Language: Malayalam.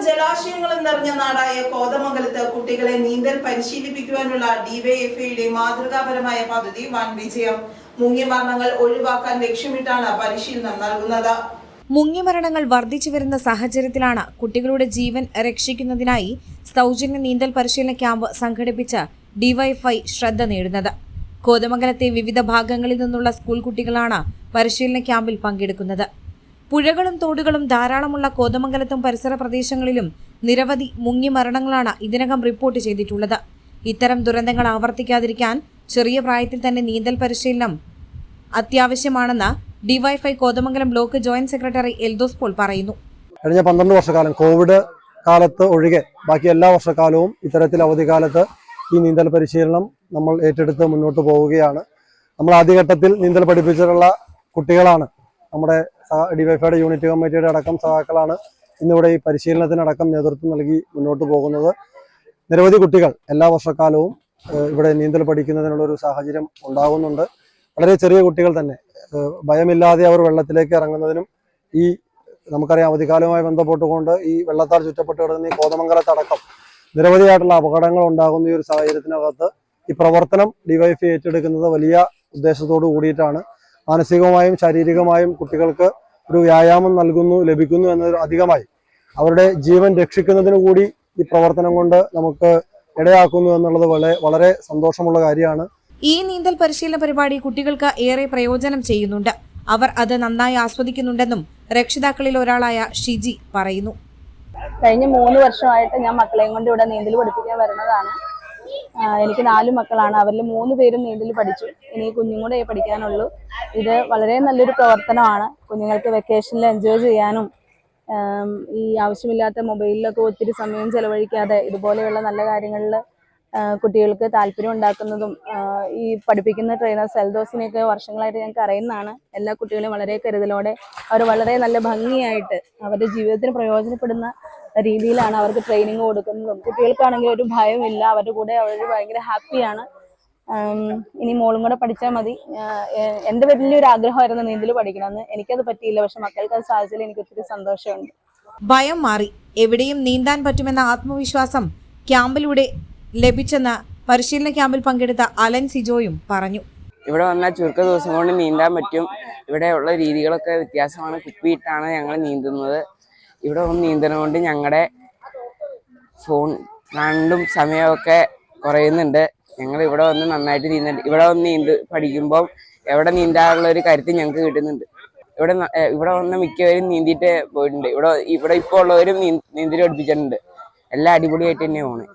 ജലാശയങ്ങളും നിറഞ്ഞ നാടായ കോതമംഗലത്ത് കുട്ടികളെ നീന്തൽ പരിശീലിപ്പിക്കുവാനുള്ള ഡിവൈഎഫ്ഐയുടെ മാതൃകാപരമായ പദ്ധതി വൻ വിജയം. മുങ്ങിമരണങ്ങൾ ഒഴിവാക്കാൻ ലക്ഷ്യമിട്ടാണ് പരിശീലനം നൽകുന്നത്. മുങ്ങിമരണങ്ങൾ വർദ്ധിച്ചു വരുന്ന സാഹചര്യത്തിലാണ് കുട്ടികളുടെ ജീവൻ രക്ഷിക്കുന്നതിനായി സൗജന്യ നീന്തൽ പരിശീലന ക്യാമ്പ് സംഘടിപ്പിച്ച് ഡിവൈഎഫ്ഐ ശ്രദ്ധ നേടുന്നത്. കോതമംഗലത്തെ വിവിധ ഭാഗങ്ങളിൽ നിന്നുള്ള സ്കൂൾ കുട്ടികളാണ് പരിശീലന ക്യാമ്പിൽ പങ്കെടുക്കുന്നത്. പുഴകളും തോടുകളും ധാരാളമുള്ള കോതമംഗലത്തും പരിസര പ്രദേശങ്ങളിലും നിരവധി മുങ്ങിമരണങ്ങളാണ് ഇതിനകം റിപ്പോർട്ട് ചെയ്തിട്ടുള്ളത്. ഇത്തരം ദുരന്തങ്ങൾ ആവർത്തിക്കാതിരിക്കാൻ ചെറിയ പ്രായത്തിൽ തന്നെ നീന്തൽ പരിശീലനം അത്യാവശ്യമാണെന്ന് DYFI Kothamangalam block joint secretary Eldhose Paul പറയുന്നു. കഴിഞ്ഞ 12 വർഷക്കാലം കോവിഡ് കാലത്ത് ഒഴികെ ബാക്കി എല്ലാ വർഷക്കാലവും ഇത്തരത്തിൽ അവധിക്കാലത്ത് ഈ നീന്തൽ പരിശീലനം നമ്മൾ ഏറ്റെടുത്ത് മുന്നോട്ട് പോവുകയാണ്. നമ്മൾ ആദ്യഘട്ടത്തിൽ നീന്തൽ പഠിപ്പിച്ചിട്ടുള്ള കുട്ടികളാണ് നമ്മുടെ ഡിവൈഎഫ്ഐയുടെ യൂണിറ്റ് കമ്മിറ്റിയുടെ അടക്കം സഹാക്കളാണ് ഇന്നിവിടെ ഈ പരിശീലനത്തിനടക്കം നേതൃത്വം നൽകി മുന്നോട്ട് പോകുന്നത്. നിരവധി കുട്ടികൾ എല്ലാ വർഷക്കാലവും ഇവിടെ നീന്തൽ പഠിക്കുന്നതിനുള്ള ഒരു സാഹചര്യം ഉണ്ടാകുന്നുണ്ട്. വളരെ ചെറിയ കുട്ടികൾ തന്നെ ഭയമില്ലാതെ അവർ വെള്ളത്തിലേക്ക് ഇറങ്ങുന്നതിനും ഈ നമുക്കറിയാം അവധിക്കാലവുമായി ബന്ധപ്പെട്ടുകൊണ്ട് ഈ വെള്ളത്താൽ ചുറ്റപ്പെട്ട് കിടക്കുന്ന ഈ കോതമംഗലത്തടക്കം നിരവധിയായിട്ടുള്ള അപകടങ്ങൾ ഉണ്ടാകുന്ന ഈ ഒരു സാഹചര്യത്തിനകത്ത് ഈ പ്രവർത്തനം ഡിവൈഎഫ്ഐ ഏറ്റെടുക്കുന്നത് വലിയ ഉദ്ദേശത്തോടു കൂടിയിട്ടാണ്. മാനസികമായും ശാരീരികമായും കുട്ടികൾക്ക് ഒരു വ്യായാമം ലഭിക്കുന്നു എന്നതിൽ അധികമായി അവരുടെ ജീവൻ രക്ഷിക്കുന്നതിനു കൂടി ഈ പ്രവർത്തനം കൊണ്ട് നമുക്ക് ഇടയാക്കുന്നു എന്നുള്ളത് വളരെ സന്തോഷമുള്ള കാര്യമാണ്. ഈ നീന്തൽ പരിശീലന പരിപാടി കുട്ടികൾക്ക് ഏറെ പ്രയോജനം ചെയ്യുന്നുണ്ട്. അവർ അത് നന്നായി ആസ്വദിക്കുന്നുണ്ടെന്നും രക്ഷിതാക്കളിൽ ഒരാളായ ഷിജി പറയുന്നു. കഴിഞ്ഞ 3 വർഷമായിട്ട് ഞാൻ മക്കളെയും കൊണ്ട് ഇവിടെ നീന്തൽ പഠിപ്പിക്കാൻ വരുന്നതാണ്. എനിക്ക് 4 മക്കളാണ്. അവരിൽ 3 പേരും നീന്തൽ പഠിച്ചു. ഇനി കുഞ്ഞും കൂടെ പഠിക്കാനുള്ളൂ. ഇത് വളരെ നല്ലൊരു പ്രവർത്തനമാണ്. കുഞ്ഞുങ്ങൾക്ക് വെക്കേഷനിൽ എൻജോയ് ചെയ്യാനും ഈ ആവശ്യമില്ലാത്ത മൊബൈലിലൊക്കെ ഒത്തിരി സമയം ചെലവഴിക്കാതെ ഇതുപോലെയുള്ള നല്ല കാര്യങ്ങളിൽ കുട്ടികൾക്ക് താല്പര്യം ഉണ്ടാക്കുന്നതും ഈ പഠിപ്പിക്കുന്ന ട്രെയിനർ സെൽദോസിനെയൊക്കെ വർഷങ്ങളായിട്ട് ഞങ്ങൾക്ക് അറിയുന്നതാണ്. എല്ലാ കുട്ടികളെയും വളരെ കരുതലോടെ അവർ വളരെ നല്ല ഭംഗിയായിട്ട് അവരുടെ ജീവിതത്തിന് പ്രയോജനപ്പെടുന്ന രീതിയിലാണ് അവർക്ക് ട്രെയിനിങ് കൊടുക്കുന്നതും. കുട്ടികൾക്കാണെങ്കിൽ ഒരു ഭയമില്ല. അവരുടെ കൂടെ അവർ ഭയങ്കര ഹാപ്പിയാണ്. ഇനി മോളും കൂടെ പഠിച്ചാൽ മതി. എൻ്റെ വലിയൊരു ആഗ്രഹമായിരുന്നു നീന്തൽ പഠിക്കണമെന്ന്. എനിക്കത് പറ്റിയില്ല. പക്ഷെ മക്കൾക്ക് അത് സാധിച്ചതിൽ എനിക്ക് ഒത്തിരി സന്തോഷമുണ്ട്. ഭയം മാറി എവിടെയും നീന്താൻ പറ്റുമെന്ന ആത്മവിശ്വാസം ക്യാമ്പിലൂടെ ലഭിച്ചെന്ന് പരിശീലന ക്യാമ്പിൽ പങ്കെടുത്ത അലൻ സിജോയും പറഞ്ഞു. ഇവിടെ വന്നാൽ ചുരുക്ക ദിവസം കൊണ്ട് നീന്താൻ പറ്റും. ഇവിടെയുള്ള രീതികളൊക്കെ വ്യത്യാസമാണ്. കുപ്പിയിട്ടാണ് ഞങ്ങൾ നീന്തുന്നത്. ഇവിടെ വന്ന് നീന്തണം കൊണ്ട് ഞങ്ങളുടെ ഫോൺ കണ്ടും സമയമൊക്കെ കുറയുന്നുണ്ട്. ഞങ്ങൾ ഇവിടെ വന്ന് നന്നായിട്ട് നീന്തുന്നുണ്ട്. ഇവിടെ വന്ന് പഠിക്കുമ്പോൾ എവിടെ നീന്താനുള്ള ഒരു കരുത്ത് ഞങ്ങൾക്ക് കിട്ടുന്നുണ്ട്. ഇവിടെ വന്ന് മിക്കവരും നീന്തിയിട്ട് പോയിട്ടുണ്ട്. ഇവിടെ ഇപ്പോൾ ഉള്ളവരും നീന്തൽ പഠിപ്പിച്ചിട്ടുണ്ട്. എല്ലാം അടിപൊളിയായിട്ട് തന്നെ പോണേ.